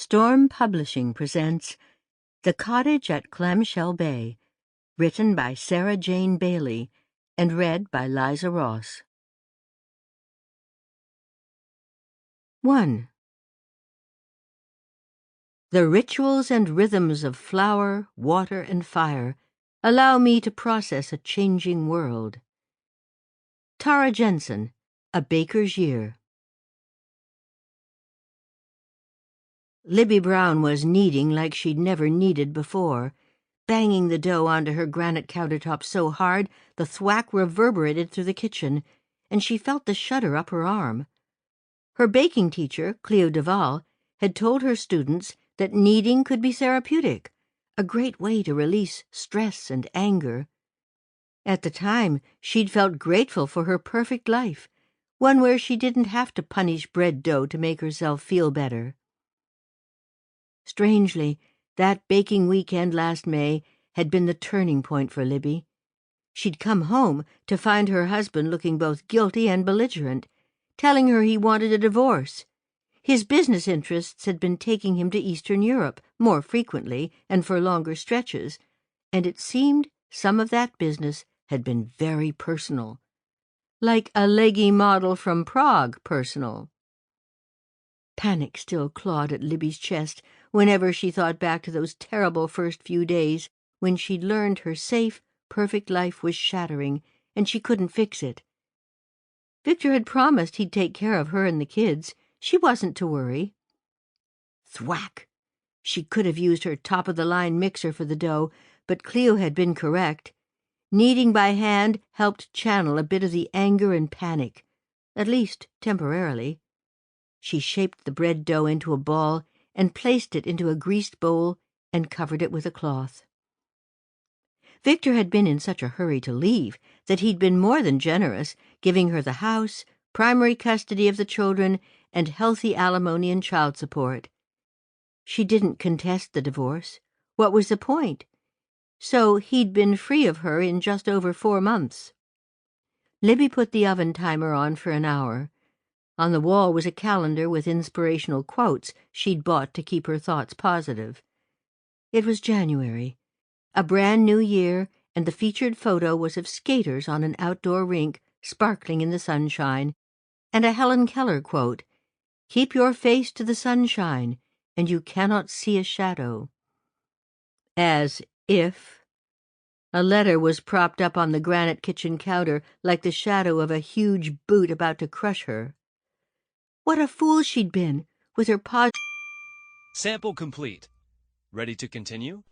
Storm Publishing presents The Cottage at Clamshell Bay, written by Sarah Jane Bailey and read by Liza Ross. 1. The rituals and rhythms of flower, water, and fire allow me to process a changing world. Tara Jensen, A Baker's Year. Libby Brown was kneading like she'd never kneaded before, banging the dough onto her granite countertop so hard the thwack reverberated through the kitchen, and she felt the shudder up her arm. Her baking teacher, Cleo Duvall, had told her students that kneading could be therapeutic, a great way to release stress and anger. At the time, she'd felt grateful for her perfect life, one where she didn't have to punish bread dough to make herself feel better. Strangely, that baking weekend last May had been the turning point for Libby. She'd come home to find her husband looking both guilty and belligerent, telling her he wanted a divorce. His business interests had been taking him to Eastern Europe more frequently and for longer stretches, and it seemed some of that business had been very personal. Like a leggy model from Prague personal. Panic still clawed at Libby's chest whenever she thought back to those terrible first few days when she'd learned her safe, perfect life was shattering and she couldn't fix it. Victor had promised he'd take care of her and the kids. She wasn't to worry. Thwack! She could have used her top-of-the-line mixer for the dough, but Cleo had been correct. Kneading by hand helped channel a bit of the anger and panic, at least temporarily. She shaped the bread dough into a ball and placed it into a greased bowl and covered it with a cloth. Victor had been in such a hurry to leave that he'd been more than generous, giving her the house, primary custody of the children, and healthy alimony and child support. She didn't contest the divorce. What was the point? So he'd been free of her in just over 4 months. Libby put the oven timer on for an hour. On the wall was a calendar with inspirational quotes she'd bought to keep her thoughts positive. It was January, a brand new year, and the featured photo was of skaters on an outdoor rink sparkling in the sunshine, and a Helen Keller quote, "Keep your face to the sunshine, and you cannot see a shadow." As if. A letter was propped up on the granite kitchen counter like the shadow of a huge boot about to crush her. What a fool she'd been, with her Sample complete. Ready to continue?